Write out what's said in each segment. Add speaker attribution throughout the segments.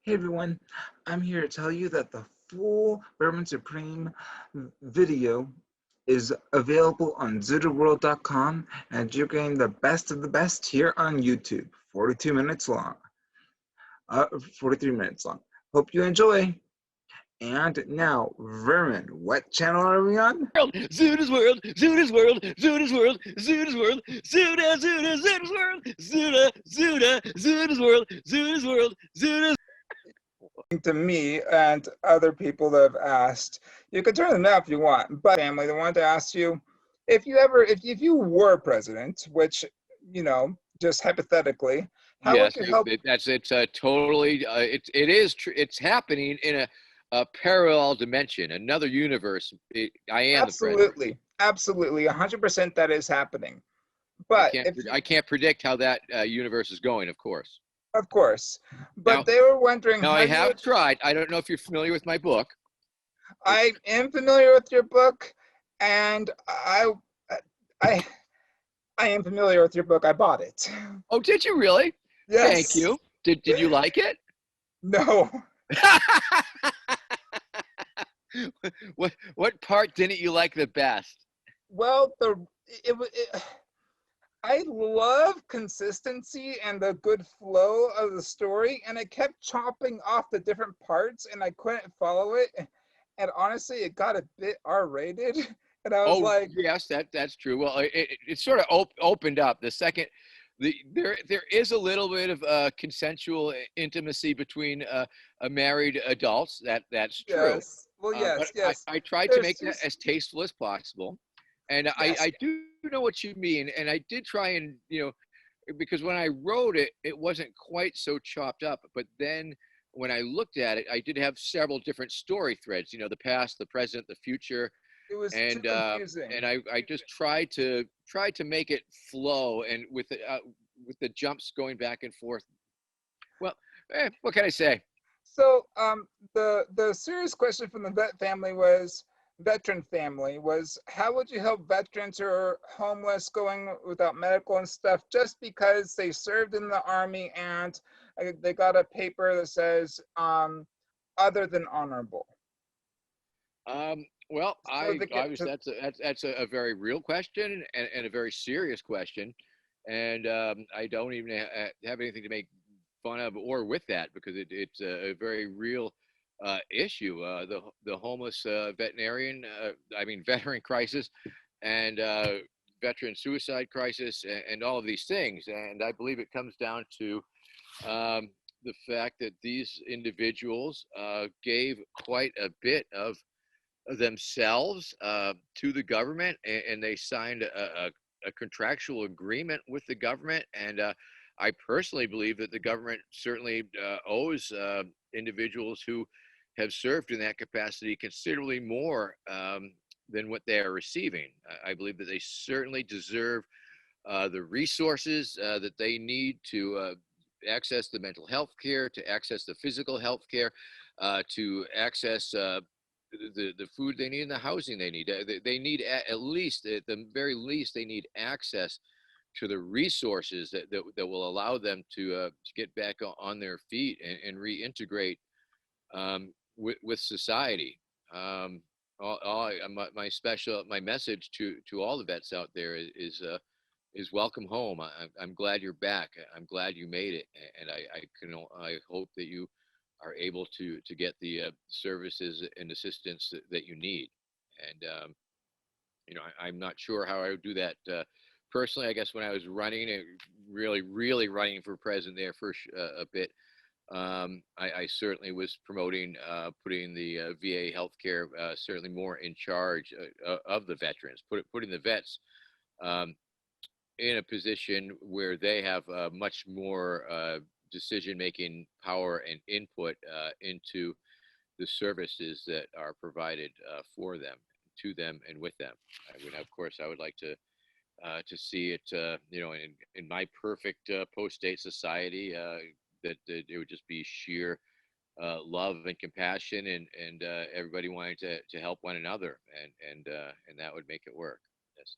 Speaker 1: Hey everyone, I'm here to tell you that the full Vermin Supreme video is available on zooterworld.com, and you're getting the best of the best here on YouTube. 42 minutes long. 43 minutes long. Hope you enjoy. And now, Vermin, what channel are we on?
Speaker 2: Zooter's World, Zooter's World, Zooter's World, Zooter's World, Zooter, Zooter, Zooter's World, Zooter, Zooter, Zooter's World, Zooter's World, Zooter's.
Speaker 1: To me and other people that have asked, you can turn them out if you want, but family, they wanted to ask you if you were president, which, you know, just hypothetically, how would
Speaker 2: Yes,
Speaker 1: you help?
Speaker 2: it's totally it is true. It's happening in a parallel dimension, another universe. I am the president.
Speaker 1: Absolutely 100% that is happening, but
Speaker 2: I can't predict how that universe is going, of course.
Speaker 1: of course,
Speaker 2: Now,
Speaker 1: but they were wondering
Speaker 2: now
Speaker 1: how
Speaker 2: I
Speaker 1: you
Speaker 2: have
Speaker 1: would.
Speaker 2: tried. I don't know if you're familiar with my book.
Speaker 1: I am familiar with your book, and I I am familiar with your book. I bought it.
Speaker 2: Oh, did you really? Thank
Speaker 1: Yes.
Speaker 2: you. Did you like it?
Speaker 1: No.
Speaker 2: What part didn't you like the best?
Speaker 1: Well, I love consistency and the good flow of the story, and it kept chopping off the different parts, and I couldn't follow it. And honestly, it got a bit R-rated, and I was
Speaker 2: Oh
Speaker 1: like,
Speaker 2: yes, that's true. Well, it sort of opened up the second. There is a little bit of consensual intimacy between married adults. That's true.
Speaker 1: yes, well,
Speaker 2: But
Speaker 1: yes.
Speaker 2: I tried to
Speaker 1: There's
Speaker 2: make that
Speaker 1: just
Speaker 2: as tasteful as possible. And
Speaker 1: yes,
Speaker 2: I do know what you mean. And I did try and, because when I wrote it, it wasn't quite so chopped up. But then when I looked at it, I did have several different story threads, the past, the present, the future.
Speaker 1: it was too
Speaker 2: And
Speaker 1: confusing.
Speaker 2: I just tried to make it flow and with the jumps going back and forth. Well, what can I say?
Speaker 1: So, the serious question from the veteran family was, how would you help veterans who are homeless, going without medical and stuff, just because they served in the army and they got a paper that says other than honorable.
Speaker 2: Well,
Speaker 1: So they get to,
Speaker 2: that's a very real question and a very serious question, and I don't even have anything to make fun of or with that because it's a very real issue. The homeless veteran crisis, and veteran suicide crisis, and all of these things, and I believe it comes down to the fact that these individuals gave quite a bit of themselves to the government, and they signed a contractual agreement with the government. And I personally believe that the government certainly owes individuals who have served in that capacity considerably more than what they are receiving. I believe that they certainly deserve the resources that they need to access the mental health care, to access the physical health care, to access the food they need and the housing they need. They need at least, at the very least, they need access to the resources that will allow them to get back on their feet and reintegrate with society. My message to all the vets out there is welcome home. I'm glad you're back. I'm glad you made it, and I hope that you are able to get the services and assistance that you need. And I'm not sure how I would do that personally. I guess when I was running, really running for president there for a bit, I certainly was promoting putting the VA healthcare certainly more in charge of the veterans, putting the vets in a position where they have much more decision-making power and input into the services that are provided for them, to them, and with them. Of course, I would like to see it, in my perfect post-state society, that it would just be sheer love and compassion, and everybody wanting to help one another, and that would make it work. Yes.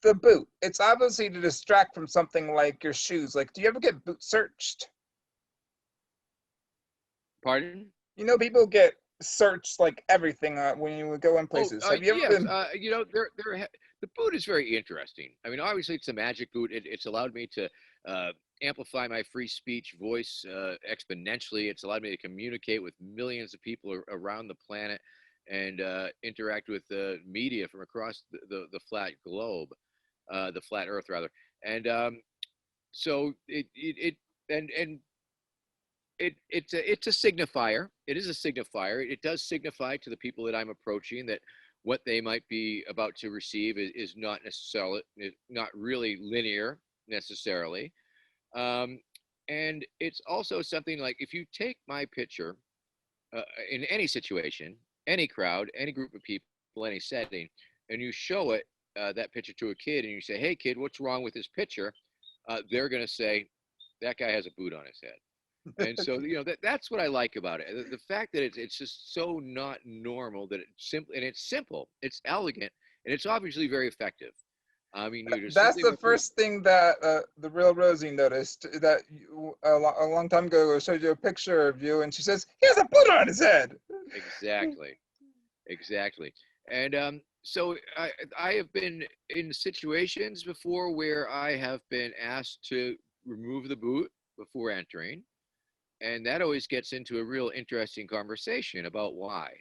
Speaker 1: the boot. It's obviously to distract from something like your shoes. Like, do you ever get boot searched?
Speaker 2: Pardon?
Speaker 1: You know, people get searched like everything when you go in
Speaker 2: Oh,
Speaker 1: places. Have you ever
Speaker 2: yes.
Speaker 1: been?
Speaker 2: You know, the boot is very interesting. I mean, obviously, it's a magic boot. It's allowed me to uh, amplify my free speech voice exponentially. It's allowed me to communicate with millions of people around the planet and interact with the media from across the flat globe, the flat Earth rather. And so and it's a signifier. It is a signifier. It does signify to the people that I'm approaching that what they might be about to receive is not necessarily not really linear necessarily. Um, and it's also something like if you take my picture in any situation, any crowd, any group of people, any setting, and you show it that picture to a kid, and you say, "Hey, kid, what's wrong with this picture?" They're going to say, "That guy has a boot on his head." And so, you know, that's what I like about it. The fact that it's just so not normal that it's simple, it's elegant, and it's obviously very effective. I mean, you just
Speaker 1: That's
Speaker 2: simply
Speaker 1: the
Speaker 2: want to,
Speaker 1: first thing that the real Rosie noticed. That a long time ago showed you a picture of you, and she says he has a boot on his head.
Speaker 2: exactly, exactly. And so I have been in situations before where I have been asked to remove the boot before entering. And that always gets into a real interesting conversation about why.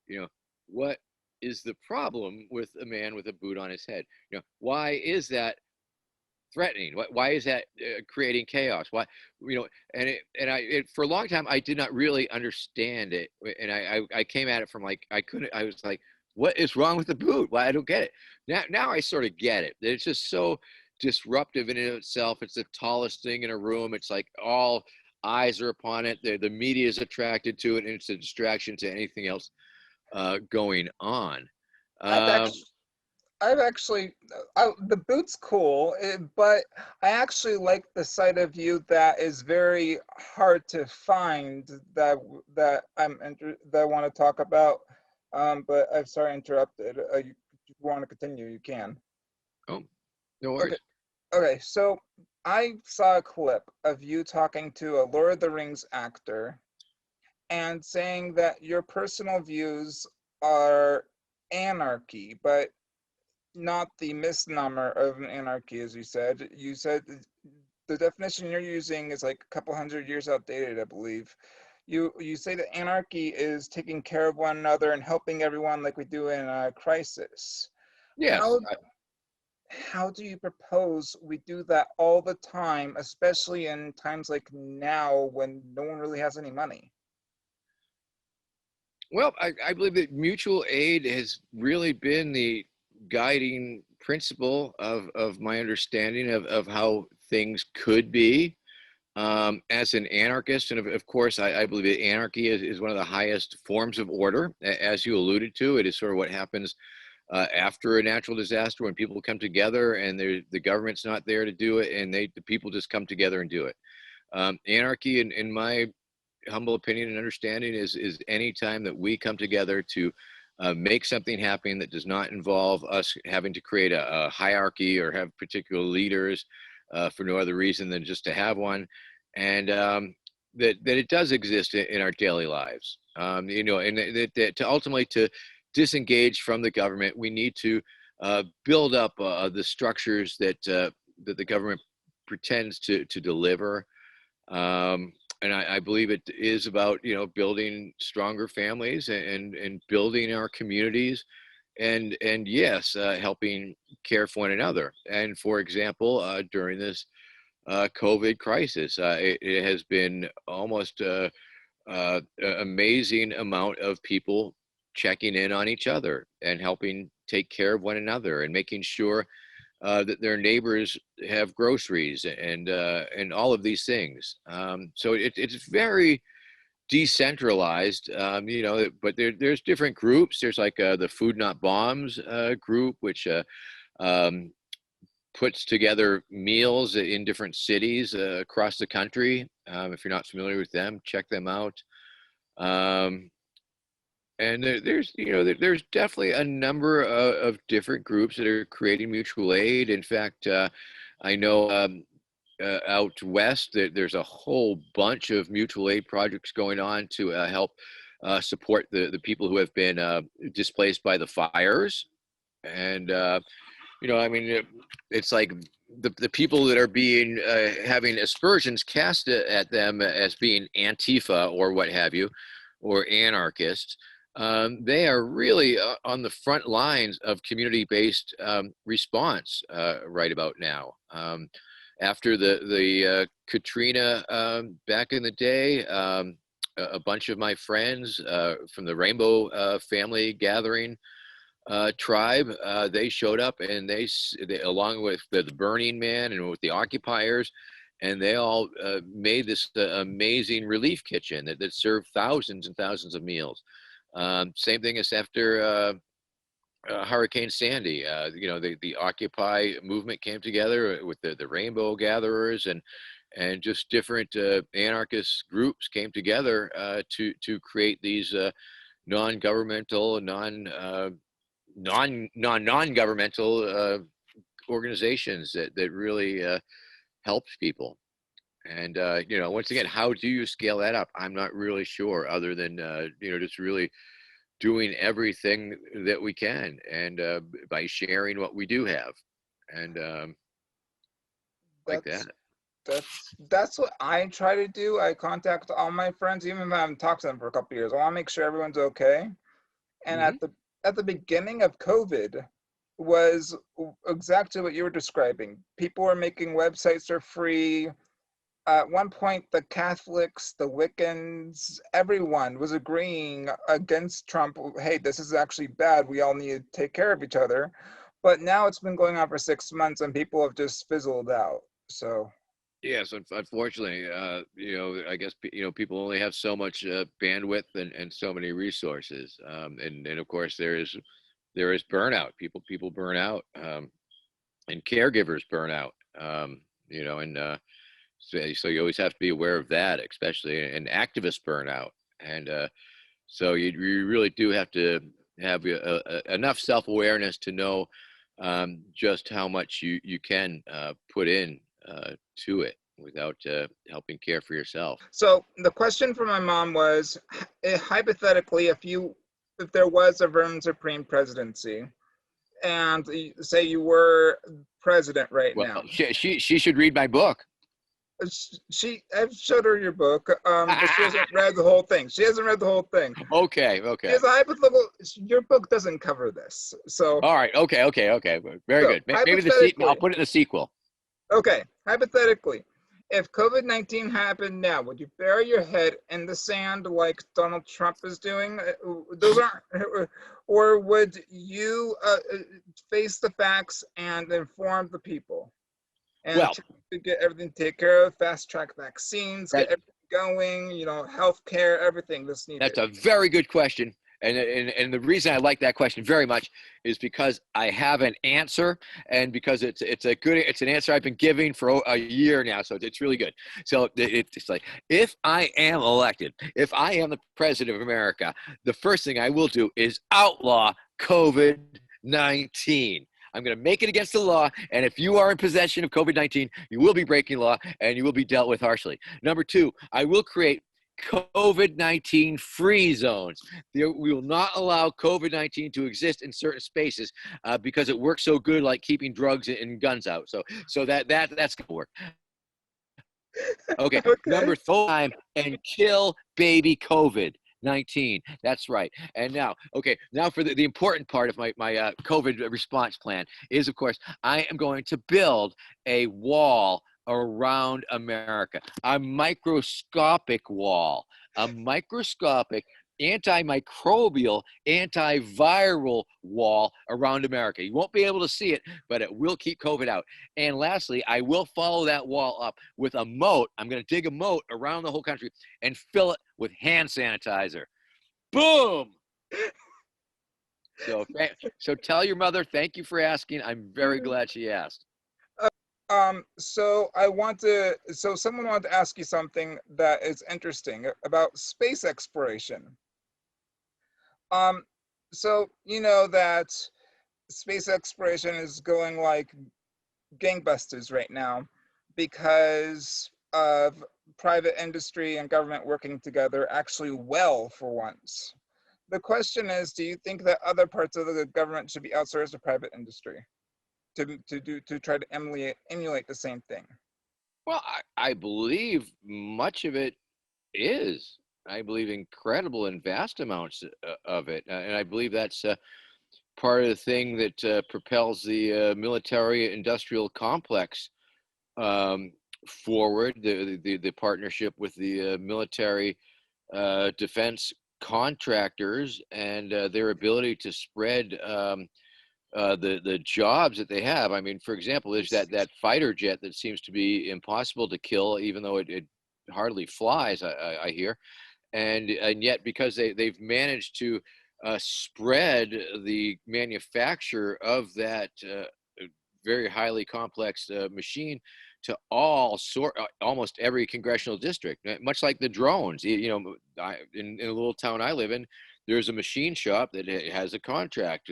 Speaker 2: You know, what is the problem with a man with a boot on his head? You know, why is that threatening? Why is that creating chaos? Why, you know, for a long time I did not really understand it, and I came at it from like I was like, what is wrong with the boot? Why I don't get it. Now I sort of get it. It's just so disruptive in itself. It's the tallest thing in a room. It's like all eyes are upon it. The media is attracted to it, and it's a distraction to anything else going on.
Speaker 1: I've
Speaker 2: Um,
Speaker 1: actually, I've actually, the boot's cool, but I actually like the side of you that is very hard to find that I want to talk about. But I'm sorry, interrupted. You want to continue? You can.
Speaker 2: oh, no
Speaker 1: Okay.
Speaker 2: worries.
Speaker 1: Okay. So I saw a clip of you talking to a Lord of the Rings actor and saying that your personal views are anarchy, but not the misnomer of an anarchy, as you said. You said the definition you're using is like a couple hundred years outdated, I believe. You say that anarchy is taking care of one another and helping everyone like we do in a crisis.
Speaker 2: Yes,
Speaker 1: How how do you propose we do that all the time, especially in times like now when no one really has any money?
Speaker 2: well, I believe that mutual aid has really been the guiding principle of my understanding of how things could be. As an anarchist, and of course, I believe that anarchy is one of the highest forms of order. As you alluded to, it is sort of what happens after a natural disaster when people come together and the government's not there to do it, and the people just come together and do it. Anarchy, in my humble opinion and understanding, is any time that we come together to make something happen that does not involve us having to create a hierarchy or have particular leaders for no other reason than just to have one, and that it does exist in our daily lives. You know, and that to ultimately to disengage from the government, we need to build up the structures that the government pretends to deliver. And I believe it is about, you know, building stronger families and building our communities and yes, helping care for one another. And for example, during this COVID crisis, it has been almost amazing amount of people checking in on each other and helping take care of one another and making sure that their neighbors have groceries and all of these things. So it's very decentralized, you know, but there's different groups. There's like the Food Not Bombs group, which um, puts together meals in different cities across the country. If you're not familiar with them, check them out. Um, and there's, you know, there's definitely a number of different groups that are creating mutual aid. In fact, I know out west, there's a whole bunch of mutual aid projects going on to help support the people who have been displaced by the fires. And, I mean, it's like the people that are being having aspersions cast at them as being Antifa or what have you, or anarchists. They are really on the front lines of community-based response right about now. After the Katrina back in the day, a bunch of my friends from the Rainbow Family Gathering tribe, they showed up, and they along with the Burning Man and with the occupiers, and they all made this amazing relief kitchen that served thousands and thousands of meals. Same thing as after Hurricane Sandy. The Occupy movement came together with the Rainbow Gatherers, and just different anarchist groups came together to create these non-governmental, non-governmental organizations that really helps people. And once again, how do you scale that up? I'm not really sure, other than just really doing everything that we can, and by sharing what we do have, and like that.
Speaker 1: That's what I try to do. I contact all my friends, even if I haven't talked to them for a couple of years. I want to make sure everyone's okay. And at the beginning of COVID was exactly what you were describing. People were making websites for free. At one point, the Catholics, the Wiccans, everyone was agreeing against Trump. Hey, this is actually bad. We all need to take care of each other. But now it's been going on for 6 months, and people have just fizzled out. So.
Speaker 2: Yes, unfortunately, I guess people only have so much bandwidth and so many resources, and of course there is burnout. People burn out, and caregivers burn out. So you always have to be aware of that, especially, and activists burn out, and so you really do have to have enough self-awareness to know just how much you can put in to it without helping care for yourself.
Speaker 1: So the question from my mom was, hypothetically, if there was a Vermin Supreme presidency, and say you were president now.
Speaker 2: She should read my book.
Speaker 1: I've showed her your book, but she hasn't read the whole thing.
Speaker 2: Okay.
Speaker 1: As a hypothetical, your book doesn't cover this. So.
Speaker 2: All right. Okay. Very good. Maybe I'll put it in the sequel.
Speaker 1: Okay. Hypothetically, if COVID-19 happened now, would you bury your head in the sand like Donald Trump is doing? Or would you face the facts and inform the people? And to get everything taken care of, fast track vaccines, get everything going, healthcare, everything that's needed.
Speaker 2: That's a very good question. And the reason I like that question very much is because I have an answer, and because it's an answer I've been giving for a year now, so it's really good. So it's like, if I am elected, if I am the president of America, the first thing I will do is outlaw COVID-19. I'm going to make it against the law, and if you are in possession of COVID-19, you will be breaking law, and you will be dealt with harshly. Number two, I will create COVID-19 free zones. We will not allow COVID-19 to exist in certain spaces because it works so good, like keeping drugs and guns out. So that's going to work. Okay. Number 3, and kill baby COVID-19. That's right. And now for the important part of my COVID response plan is, of course, I am going to build a wall around America, a microscopic wall, a microscopic antimicrobial, antiviral wall around America. You won't be able to see it, but it will keep COVID out. And lastly, I will follow that wall up with a moat. I'm going to dig a moat around the whole country and fill it with hand sanitizer. Boom! So tell your mother, thank you for asking. I'm very glad she asked.
Speaker 1: So someone wanted to ask you something that is interesting about space exploration. So you know that space exploration is going like gangbusters right now, because of private industry and government working together actually well for once. The question is, do you think that other parts of the government should be outsourced to private industry to try to emulate the same thing?
Speaker 2: Well, I believe much of it is. I believe incredible and vast amounts of it. And I believe that's part of the thing that propels the military industrial complex um, forward, the partnership with the military defense contractors and their ability to spread the jobs that they have. I mean, for example, there's that fighter jet that seems to be impossible to kill, even though it hardly flies, I hear. And yet, because they've managed to spread the manufacture of that very highly complex machine to almost every congressional district, much like the drones. You know, in a little town I live in, there's a machine shop that has a contract,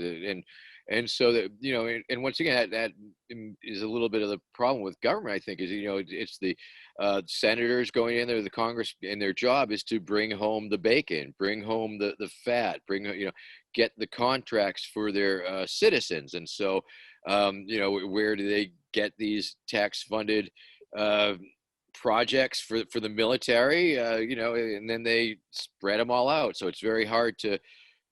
Speaker 2: and so that, you know, and once again, that is a little bit of the problem with government, I think, is, you know, it's the senators going in there, the Congress, and their job is to bring home the bacon, bring home the fat, get the contracts for their citizens. And so, you know, where do they get these tax-funded projects for the military? You know, and then they spread them all out. So it's very hard to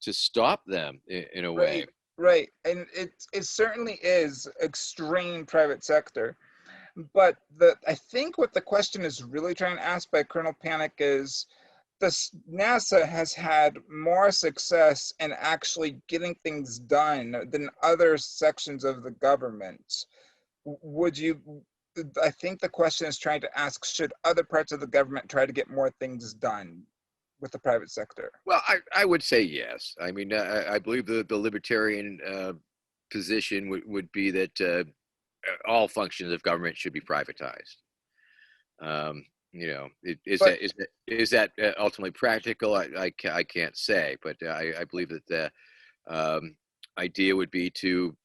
Speaker 2: stop them in a way.
Speaker 1: Right, and it certainly is extreme private sector. But I think what the question is really trying to ask by Colonel Panic is, NASA has had more success in actually getting things done than other sections of the government. I think the question is trying to ask, should other parts of the government try to get more things done with the private sector?
Speaker 2: Well, I would say yes. I mean, I believe the libertarian position would be that all functions of government should be privatized. You know, is that ultimately practical? I can't say, but I believe that the idea would be to,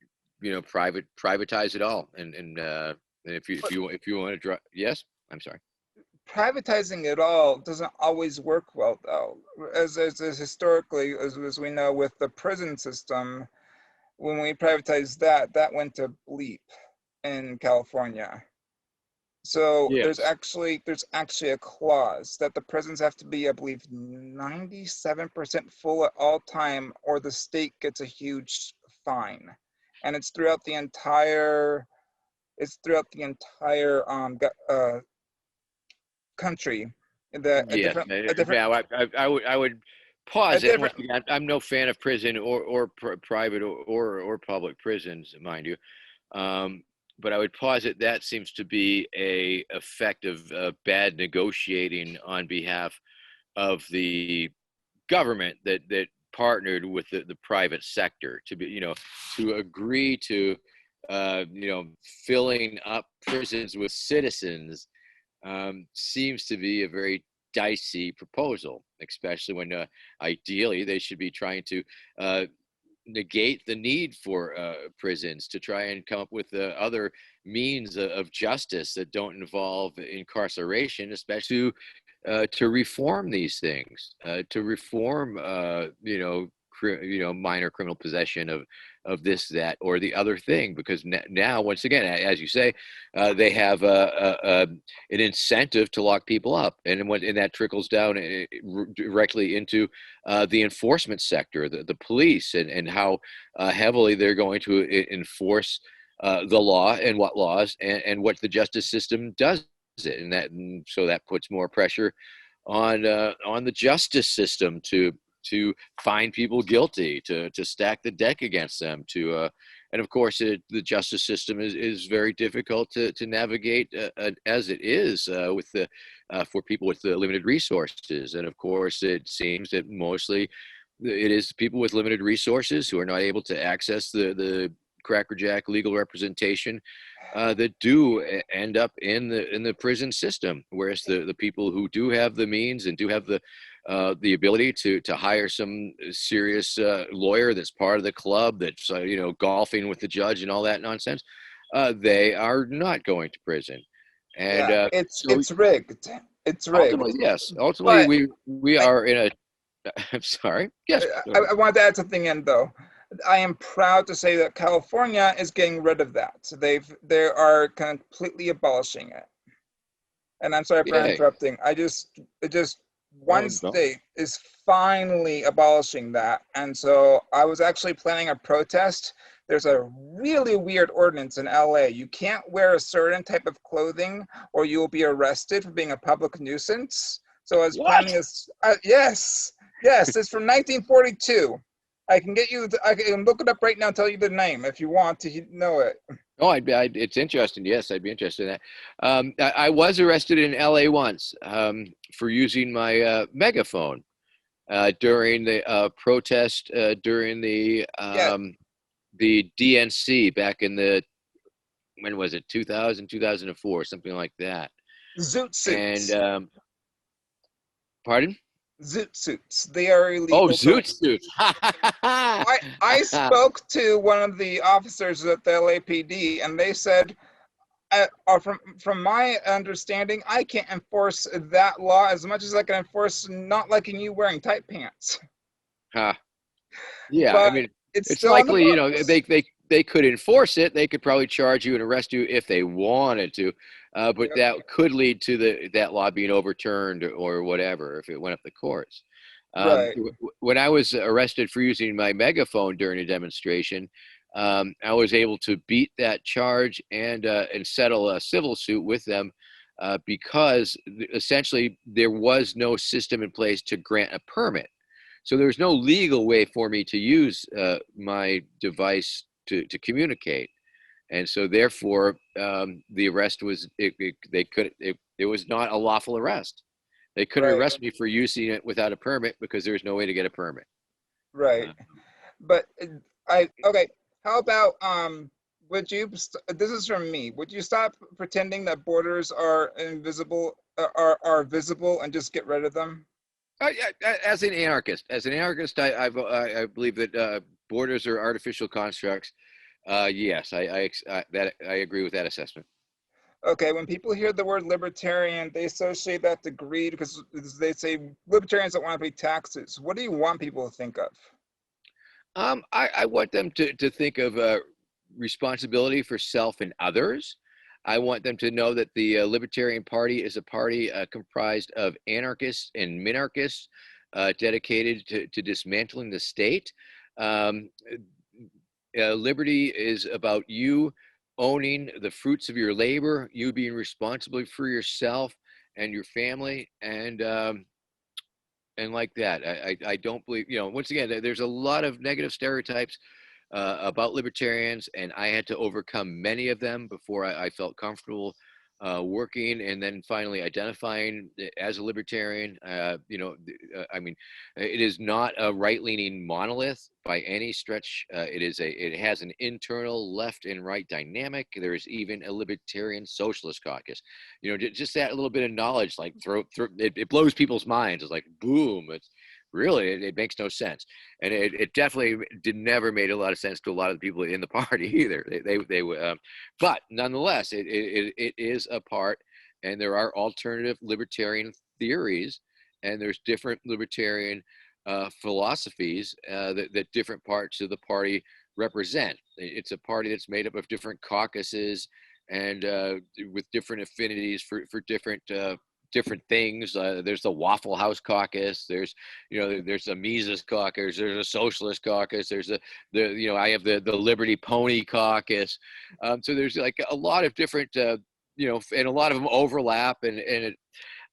Speaker 2: you know, privatize it all. And if you want to draw, yes, I'm sorry.
Speaker 1: Privatizing it all doesn't always work well, though. As historically, as we know, with the prison system, when we privatized that went to bleep in California. So there's
Speaker 2: Yes.
Speaker 1: actually a clause that the prisons have to be, I believe, 97% full at all time, or the state gets a huge fine, and it's throughout the entire country.
Speaker 2: Yes. Now, I would
Speaker 1: A
Speaker 2: pause it. And once
Speaker 1: different
Speaker 2: again, I'm no fan of prison or private or public prisons, mind you. But I would posit that seems to be a effect of bad negotiating on behalf of the government that partnered with the private sector to be, you know, to agree to, you know, filling up prisons with citizens seems to be a very dicey proposal, especially when ideally they should be trying to negate the need for prisons, to try and come up with other means of justice that don't involve incarceration, especially to reform these things, to reform, you know, minor criminal possession of this, that, or the other thing. Because now, once again, as you say, they have an incentive to lock people up, and that trickles down directly into the enforcement sector, the police, and how heavily they're going to enforce the law and what laws and what the justice system does it, and so that puts more pressure on the justice system to find people guilty, to stack the deck against them, and of course the justice system is very difficult to navigate as it is with for people with limited resources. And of course it seems that mostly it is people with limited resources who are not able to access the crackerjack legal representation that do end up in the prison system, whereas the people who do have the means and do have the ability to hire some serious lawyer that's part of the club, that's you know, golfing with the judge and all that nonsense, they are not going to prison. And
Speaker 1: Yeah,
Speaker 2: so
Speaker 1: it's rigged. It's
Speaker 2: ultimately,
Speaker 1: rigged.
Speaker 2: yes, ultimately
Speaker 1: But
Speaker 2: we
Speaker 1: I,
Speaker 2: are in a. I'm sorry. Yes. Go ahead.
Speaker 1: I wanted to add something in though. I am proud to say that California is getting rid of that. They are completely abolishing it. And I'm sorry for
Speaker 2: Yay.
Speaker 1: interrupting. It just
Speaker 2: Oh
Speaker 1: one
Speaker 2: no.
Speaker 1: state is finally abolishing that. And so I was actually planning a protest. There's a really weird ordinance in LA. You can't wear a certain type of clothing or you will be arrested for being a public nuisance. So I was
Speaker 2: What?
Speaker 1: planning this. Yes, yes, it's from 1942. I can look it up right now and tell you the name if you want to know it.
Speaker 2: Oh, it's interesting. Yes, I'd be interested in that. I was arrested in LA once for using my megaphone during the protest during
Speaker 1: Yeah,
Speaker 2: the DNC back in the, when was it, 2000, 2004, something like that.
Speaker 1: zoot
Speaker 2: And
Speaker 1: suits.
Speaker 2: pardon?
Speaker 1: Zoot suits. They are
Speaker 2: Oh,
Speaker 1: illegal to.
Speaker 2: zoot suits.
Speaker 1: I spoke to one of the officers at the LAPD, and they said, from my understanding, I can't enforce that law as much as I can enforce not liking you wearing tight pants.
Speaker 2: Huh. Yeah, I
Speaker 1: But
Speaker 2: mean,
Speaker 1: it's
Speaker 2: it's
Speaker 1: still on the
Speaker 2: likely,
Speaker 1: books.
Speaker 2: they could enforce it. They could probably charge you and arrest you if they wanted to, but
Speaker 1: Yep.
Speaker 2: that could lead to that law being overturned or whatever if it went up the courts.
Speaker 1: Right.
Speaker 2: When I was arrested for using my megaphone during a demonstration, I was able to beat that charge and settle a civil suit with them because essentially there was no system in place to grant a permit. So there's no legal way for me to use my device to communicate. And so therefore, the arrest was, it was not a lawful arrest. They couldn't
Speaker 1: Right.
Speaker 2: arrest me for using it without a permit because there was no way to get a permit.
Speaker 1: Right.
Speaker 2: Uh,
Speaker 1: But I okay. How about would you? This is from me. Would you stop pretending that borders are invisible, are visible, and just get rid of them?
Speaker 2: yeah, as an anarchist, I believe that borders are artificial constructs. Yes, I agree with that assessment.
Speaker 1: Okay, when people hear the word libertarian, they associate that to greed because they say libertarians don't want to pay taxes. What do you want people to think of?
Speaker 2: I want them to think of responsibility for self and others. I want them to know that the Libertarian Party is a party comprised of anarchists and minarchists dedicated to dismantling the state. Um, Liberty is about you owning the fruits of your labor, you being responsible for yourself and your family, and like that. I don't believe, once again, there's a lot of negative stereotypes about libertarians, and I had to overcome many of them before I felt comfortable working and then finally identifying as a libertarian. I mean, it is not a right-leaning monolith by any stretch. It has an internal left and right dynamic. There is even a libertarian socialist caucus. Just that little bit of knowledge, like it blows people's minds. It's like boom. It's really, it makes no sense, and it definitely never made a lot of sense to a lot of the people in the party either. But nonetheless, it is a part, and there are alternative libertarian theories, and there's different libertarian philosophies that different parts of the party represent. It's a party that's made up of different caucuses and with different affinities for different things. There's the Waffle House caucus. There's a Mises caucus. There's a Socialist caucus. There's I have the Liberty Pony caucus. So there's like a lot of different, and a lot of them overlap.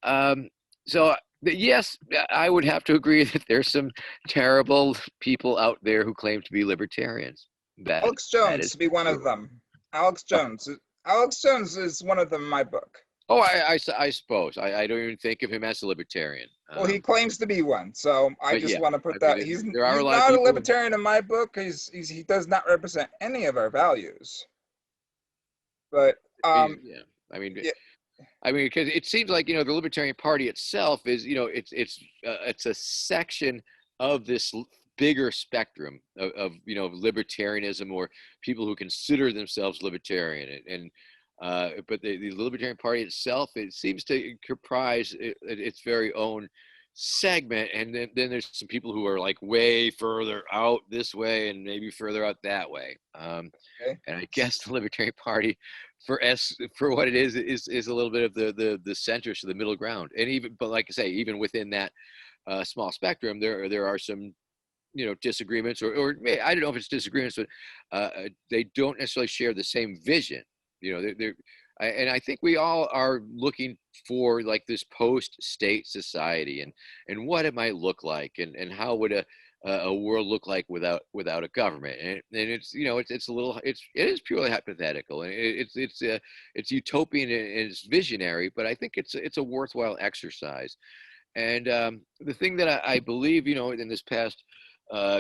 Speaker 2: Um, so yes, I would have to agree that there's some terrible people out there who claim to be libertarians.
Speaker 1: Alex
Speaker 2: That
Speaker 1: Jones
Speaker 2: is
Speaker 1: to be one of
Speaker 2: true.
Speaker 1: them. Alex Jones. Alex Jones is one of them in my book.
Speaker 2: Oh, I suppose. I don't even think of him as a libertarian.
Speaker 1: Well, he claims to be one, so I
Speaker 2: But
Speaker 1: just
Speaker 2: yeah,
Speaker 1: want to
Speaker 2: I
Speaker 1: put
Speaker 2: mean,
Speaker 1: that
Speaker 2: there are a
Speaker 1: he's
Speaker 2: lot of
Speaker 1: not a
Speaker 2: people.
Speaker 1: libertarian in my book. He does not represent any of our values. But
Speaker 2: Yeah, I mean,
Speaker 1: yeah,
Speaker 2: because it seems like the Libertarian Party itself is it's a section of this bigger spectrum of libertarianism or people who consider themselves libertarian, and But the Libertarian Party itself, it seems to comprise its very own segment. And then there's some people who are like way further out this way and maybe further out that way.
Speaker 1: Okay.
Speaker 2: And I guess the Libertarian Party, for what it is a little bit of the center, so the middle ground. And even, but like I say, even within that small spectrum, there are some disagreements, or I don't know if it's disagreements, but they don't necessarily share the same vision. And I think we all are looking for like this post-state society and what it might look like, and how would a world look like without a government. And it's it is purely hypothetical, and it's utopian and it's visionary, but I think it's a worthwhile exercise. And the thing that I believe, in this past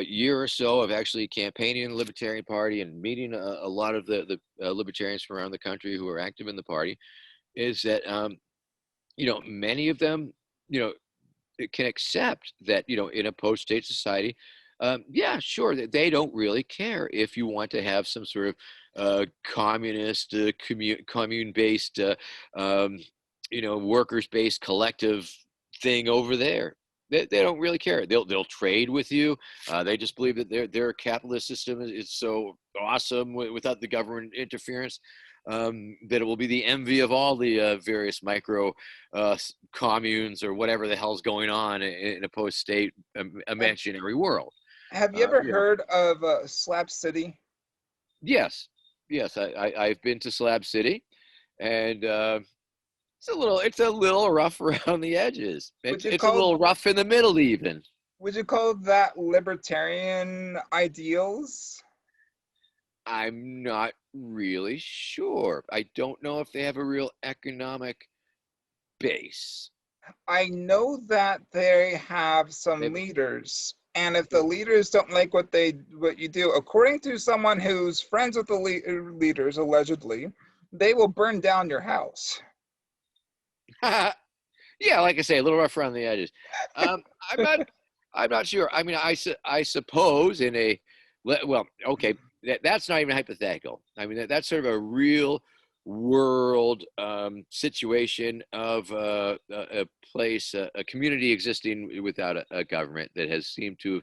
Speaker 2: year or so of actually campaigning in the Libertarian Party and meeting a lot of the libertarians from around the country who are active in the party, is that many of them can accept that in a post-state society, yeah, sure, that they don't really care if you want to have some sort of communist commune-based workers-based collective thing over there. They don't really care. They'll trade with you. They just believe that their capitalist system is so awesome without the government interference, that it will be the envy of all the various micro communes or whatever the hell's going on in a post-state imaginary world.
Speaker 1: Have you ever heard of Slab City?
Speaker 2: Yes, I've been to Slab City, and it's a little rough around the edges. It's a little rough in the middle, even.
Speaker 1: Would you call that libertarian ideals?
Speaker 2: I'm not really sure. I don't know if they have a real economic base.
Speaker 1: I know that they have some leaders, and if the leaders don't like what you do, according to someone who's friends with the leaders, allegedly, they will burn down your house.
Speaker 2: Yeah, like I say, a little rough around the edges. I'm not sure. I mean, I suppose okay, that's not even hypothetical. I mean, that's sort of a real world situation of a place, a community existing without a government that has seemed to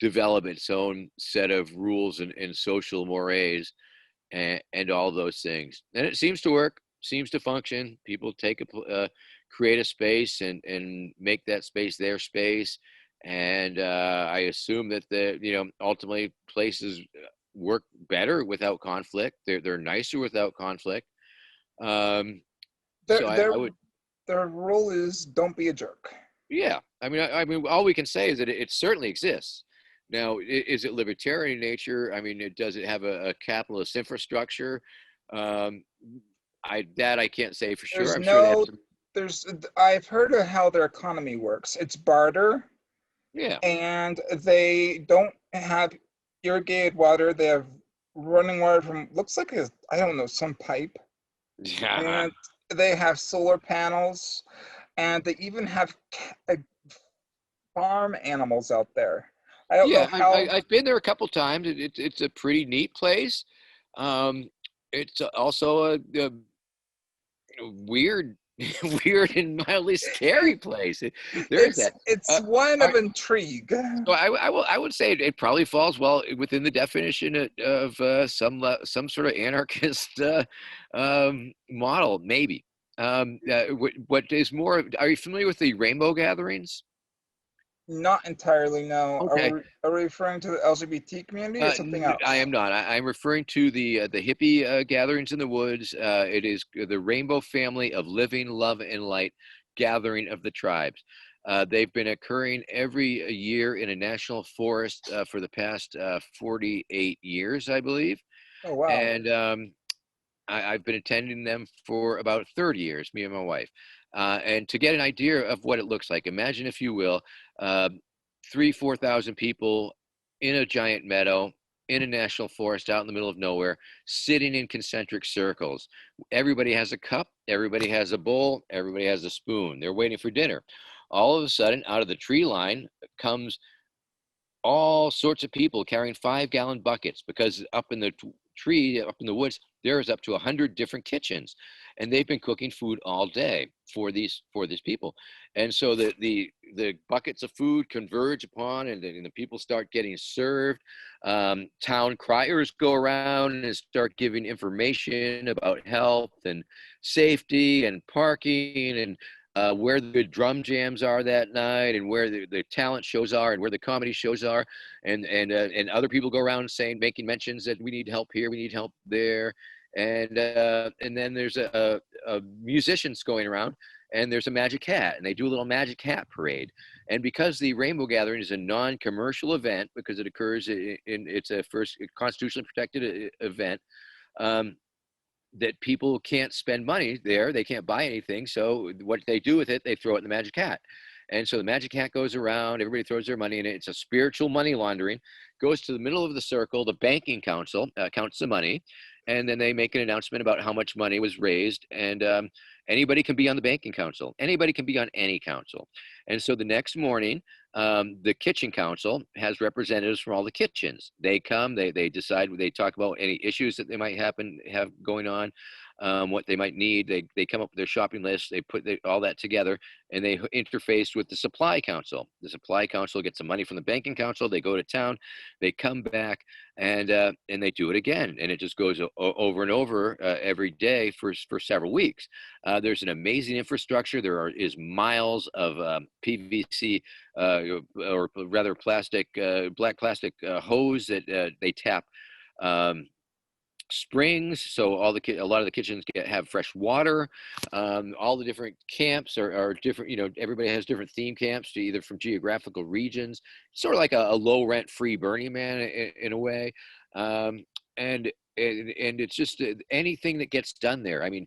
Speaker 2: develop its own set of rules and social mores and all those things. And it seems to work, seems to function. People create a space and make that space their space. And I assume that ultimately places work better without conflict. They're nicer without conflict.
Speaker 1: Their rule is don't be a jerk.
Speaker 2: Yeah, I mean, all we can say is that it certainly exists. Now, is it libertarian in nature? I mean, does it have a capitalist infrastructure? I can't say for sure. I'm sure
Speaker 1: I've heard of how their economy works. It's barter.
Speaker 2: Yeah.
Speaker 1: And they don't have irrigated water. They have running water from, looks like some pipe.
Speaker 2: Yeah.
Speaker 1: And they have solar panels, and they even have farm animals out there. I don't know how.
Speaker 2: I've been there a couple times. It's a pretty neat place. It's also a weird and mildly scary place.
Speaker 1: It's one of intrigue.
Speaker 2: So I would say it probably falls well within the definition of some sort of anarchist model, maybe. What is more? Are you familiar with the rainbow gatherings?
Speaker 1: Not entirely, no.
Speaker 2: Okay.
Speaker 1: Are we referring to the LGBT community or something else?
Speaker 2: I am not. I'm referring to the hippie gatherings in the woods. It is the Rainbow Family of Living, Love, and Light Gathering of the Tribes. They've been occurring every year in a national forest for the past 48 years, I believe.
Speaker 1: Oh, wow.
Speaker 2: And I've been attending them for about 30 years, me and my wife. And to get an idea of what it looks like, imagine, if you will, 4,000 people in a giant meadow, in a national forest out in the middle of nowhere, sitting in concentric circles. Everybody has a cup, everybody has a bowl, everybody has a spoon. They're waiting for dinner. All of a sudden, out of the tree line comes all sorts of people carrying 5-gallon buckets, because up in the tree, up in the woods, There's up to 100 different kitchens, and they've been cooking food all day for these people. And so the buckets of food converge upon, and the people start getting served. Town criers go around and start giving information about health and safety and parking, and where the good drum jams are that night, and where the talent shows are, and where the comedy shows are, and other people go around saying, making mentions that we need help here, we need help there, and then there's a musicians going around, and there's a magic hat, and they do a little magic hat parade. And because the Rainbow Gathering is a non-commercial event, because it occurs it's a first constitutionally protected event, that people can't spend money there. They can't buy anything. So what they do with it, they throw it in the magic hat. And so the magic hat goes around, everybody throws their money in it. It's a spiritual money laundering, goes to the middle of the circle. The banking council counts the money, and then they make an announcement about how much money was raised. And anybody can be on the banking council. Anybody can be on any council. And so the next morning, the kitchen council has representatives from all the kitchens. They come, they decide, they talk about any issues that they might have going on, what they might need. They come up with their shopping list, they put all that together, and they interface with the supply council. The supply council gets the money from the banking council, they go to town, they come back, and they do it again. And it just goes over and over every day for several weeks. There's an amazing infrastructure. There is miles of PVC, or rather plastic, black plastic hose that they tap springs, so a lot of the kitchens have fresh water. All the different camps are different. Everybody has different theme camps, either from geographical regions, sort of like a low rent free Burning Man in a way. And it's just anything that gets done there. I mean,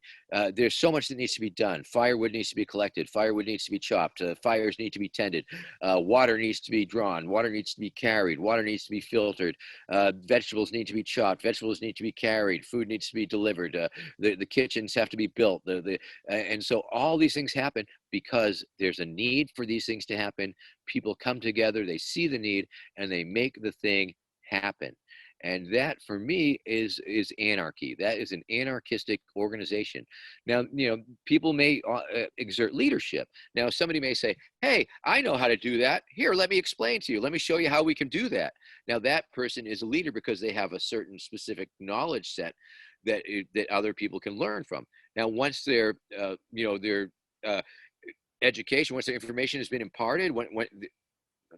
Speaker 2: there's so much that needs to be done. Firewood needs to be collected. Firewood needs to be chopped. Fires need to be tended. Water needs to be drawn. Water needs to be carried. Water needs to be filtered. Vegetables need to be chopped. Vegetables need to be carried. Food needs to be delivered. The kitchens have to be built. And so all these things happen because there's a need for these things to happen. People come together, they see the need, and they make the thing happen. And that, for me, is anarchy. That is an anarchistic organization. Now, people may exert leadership. Now, somebody may say, hey, I know how to do that. Here, let me explain to you. Let me show you how we can do that. Now, that person is a leader because they have a certain specific knowledge set that other people can learn from. Now, once their education, once their information has been imparted, when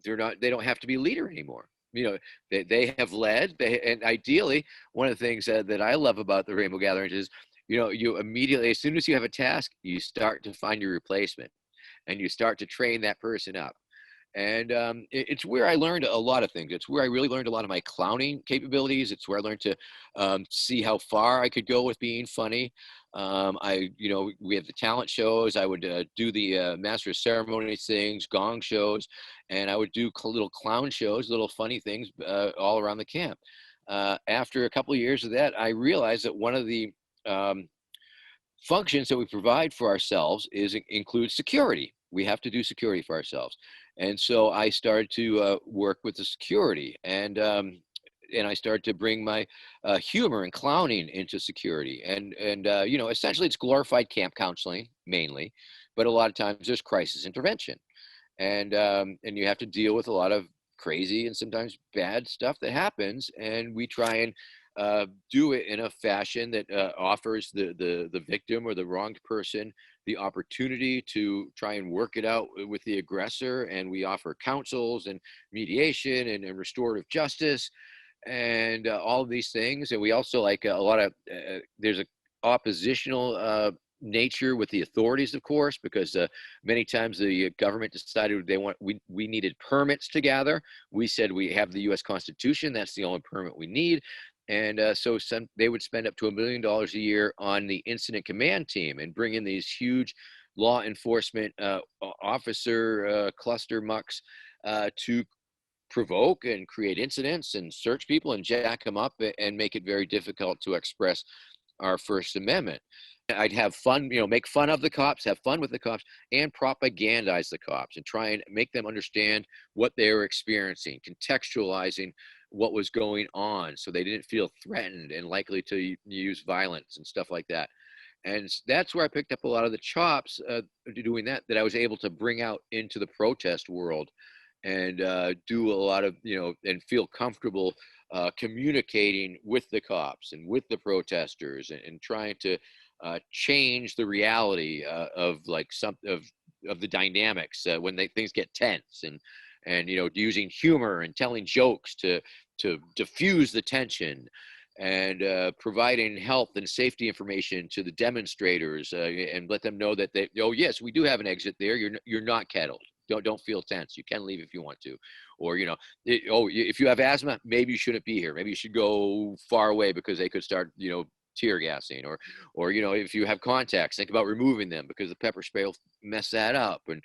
Speaker 2: they don't have to be a leader anymore. They have led, and ideally, one of the things that I love about the Rainbow Gatherings is, you immediately, as soon as you have a task, you start to find your replacement, and you start to train that person up. And it's where I learned a lot of things. It's where I really learned a lot of my clowning capabilities. It's where I learned to see how far I could go with being funny. We have the talent shows. I would do the master of ceremonies things, gong shows, and I would do little clown shows, little funny things all around the camp. After a couple of years of that, I realized that one of the functions that we provide for ourselves includes security. We have to do security for ourselves. And so I started to work with the security, and I started to bring my humor and clowning into security. And essentially it's glorified camp counseling mainly, but a lot of times there's crisis intervention. And you have to deal with a lot of crazy and sometimes bad stuff that happens. And we try and do it in a fashion that offers the victim or the wronged person the opportunity to try and work it out with the aggressor. And we offer counsels and mediation and restorative justice and all of these things. And we also like a lot of, there's a oppositional nature with the authorities, of course, because many times the government decided we needed permits to gather. We said we have the U.S. Constitution. That's the only permit we need. And so they would spend up to $1 million a year on the incident command team and bring in these huge law enforcement officer cluster mucks to provoke and create incidents and search people and jack them up and make it very difficult to express our First Amendment. I'd have fun, make fun of the cops, have fun with the cops, and propagandize the cops and try and make them understand what they were experiencing, contextualizing what was going on, so they didn't feel threatened and likely to use violence and stuff like that. And that's where I picked up a lot of the chops doing that I was able to bring out into the protest world, and do a lot of, and feel comfortable communicating with the cops and with the protesters, and trying to change the reality of like of the dynamics when things get tense, and using humor and telling jokes to diffuse the tension, and providing health and safety information to the demonstrators, and let them know that yes, we do have an exit there. You're not kettled. Don't feel tense. You can leave if you want to, or if you have asthma, maybe you shouldn't be here. Maybe you should go far away because they could start tear gassing, or if you have contacts, think about removing them because the pepper spray will mess that up, and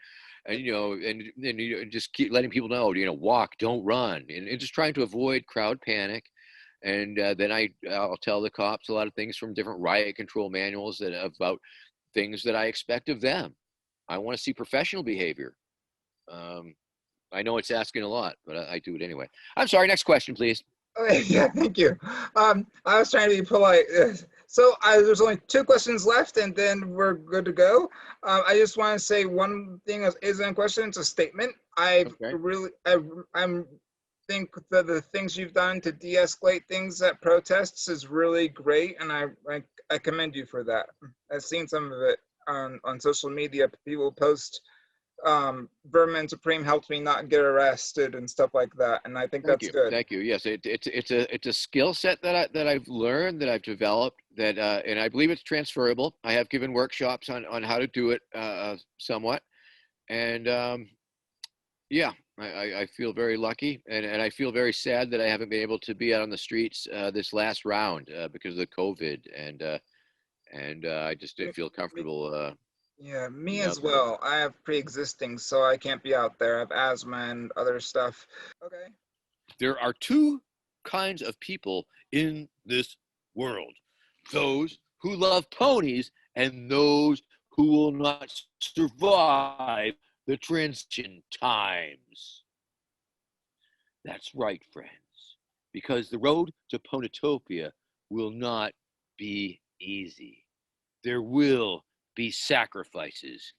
Speaker 2: just keep letting people know, walk, don't run, and just trying to avoid crowd panic. And then I'll tell the cops a lot of things from different riot control manuals about things that I expect of them. I want to see professional behavior. I know it's asking a lot, but I do it anyway. I'm sorry. Next question, please.
Speaker 1: Okay, yeah, thank you. I was trying to be polite. So there's only 2 questions left, and then we're good to go. I just want to say one thing isn't a question; it's a statement. I'm think that the things you've done to de-escalate things at protests is really great, and I commend you for that. I've seen some of it on social media. People post Vermin Supreme helped me not get arrested and stuff like that, and I think that's good.
Speaker 2: Thank you. Yes, it's a skill set that I've learned, that I've developed, that and I believe it's transferable. I have given workshops on how to do it somewhat, and yeah, I feel very lucky, and I feel very sad that I haven't been able to be out on the streets this last round because of the COVID, and I just didn't feel comfortable.
Speaker 1: Yeah, me as well. I have pre-existing, so I can't be out there. I have asthma and other stuff. Okay.
Speaker 2: There are 2 kinds of people in this world: those who love ponies and those who will not survive the transition times. That's right, friends, because the road to Ponitopia will not be easy. There will be sacrifices,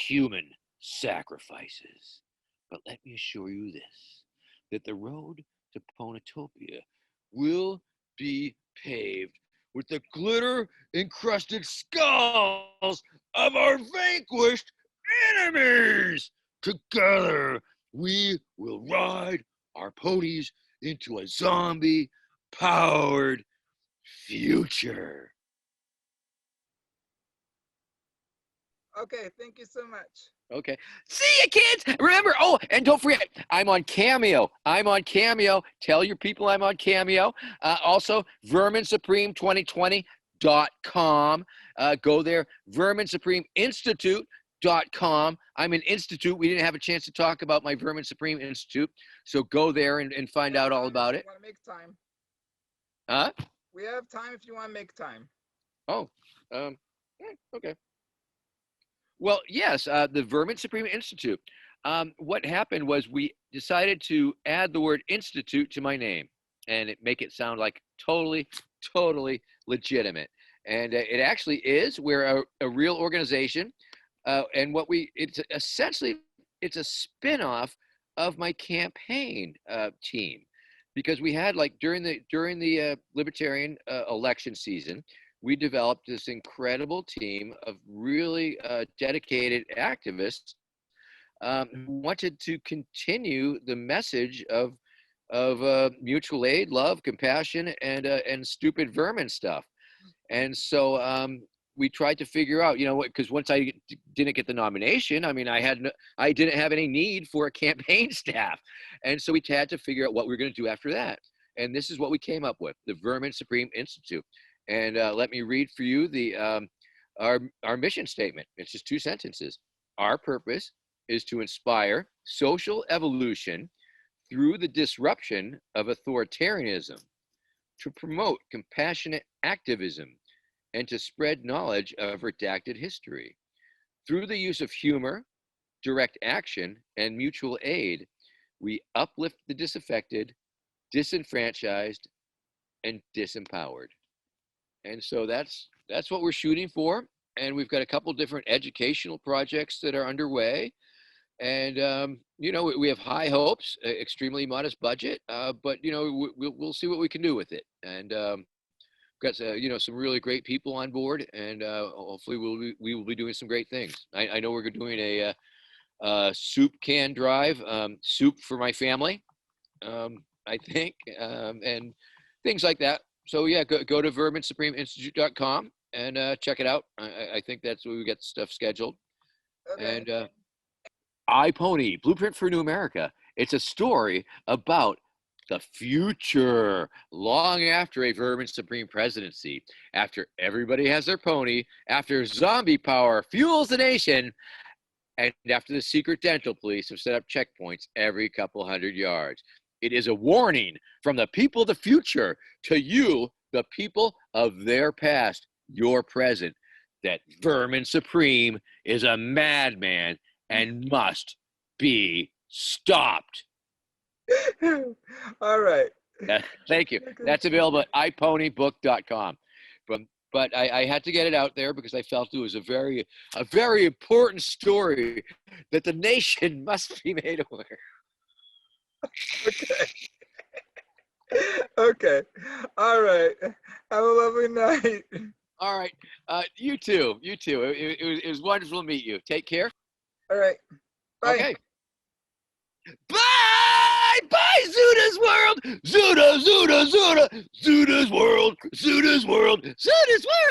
Speaker 2: human sacrifices. But let me assure you this, that the road to Ponitopia will be paved with the glitter-encrusted skulls of our vanquished enemies. Together, we will ride our ponies into a zombie-powered future.
Speaker 1: Okay, thank you so much.
Speaker 2: Okay. See you, kids. Remember, and don't forget, I'm on Cameo. Tell your people I'm on Cameo. Also, verminsupreme2020.com. Go there. verminsupremeinstitute.com. I'm an institute. We didn't have a chance to talk about my Vermin Supreme Institute, so go there and find out all about it.
Speaker 1: Want to make time?
Speaker 2: Huh?
Speaker 1: We have time if you want to make time.
Speaker 2: Oh, okay. Well, yes, the Vermin Supreme Institute. What happened was we decided to add the word institute to my name and make it sound like totally legitimate. And it actually is. We're a real organization. And it's essentially, it's a spin-off of my campaign team, because we had, like, during the Libertarian election season, we developed this incredible team of really dedicated activists who wanted to continue the message of mutual aid, love, compassion, and stupid vermin stuff. And so we tried to figure out, because once I didn't get the nomination, I mean, I didn't have any need for a campaign staff, and so we had to figure out what we were going to do after that. And this is what we came up with: the Vermin Supreme Institute. And let me read for you our mission statement. It's just 2 sentences. Our purpose is to inspire social evolution through the disruption of authoritarianism, to promote compassionate activism, and to spread knowledge of redacted history. Through the use of humor, direct action, and mutual aid, we uplift the disaffected, disenfranchised, and disempowered. And so that's what we're shooting for. And we've got a couple different educational projects that are underway. And you know, we have high hopes, extremely modest budget, but you know, we'll see what we can do with it. And got you know, some really great people on board, and hopefully we will be doing some great things. I know we're doing a soup can drive, soup for my family, I think, and things like that. So yeah, go to verminsupremeinstitute.com and check it out. I think that's where we get stuff scheduled.
Speaker 1: Okay.
Speaker 2: And iPony, Blueprint for New America. It's a story about the future, long after a Vermin Supreme presidency, after everybody has their pony, after zombie power fuels the nation, and after the secret dental police have set up checkpoints every couple hundred yards. It is a warning from the people of the future to you, the people of their past, your present, that Vermin Supreme is a madman and must be stopped.
Speaker 1: All right.
Speaker 2: Thank you. That's available at iponybook.com. But I had to get it out there because I felt it was a very important story that the nation must be made aware.
Speaker 1: Okay. Okay. All right. Have a lovely night.
Speaker 2: All right. You too. You too. It was wonderful to meet you. Take care.
Speaker 1: All right. Bye.
Speaker 2: Okay. Bye! Bye, Zuda's world! Zuda, Zuda, Zuda! Zuda's world! Zuda's world! Zuda's world!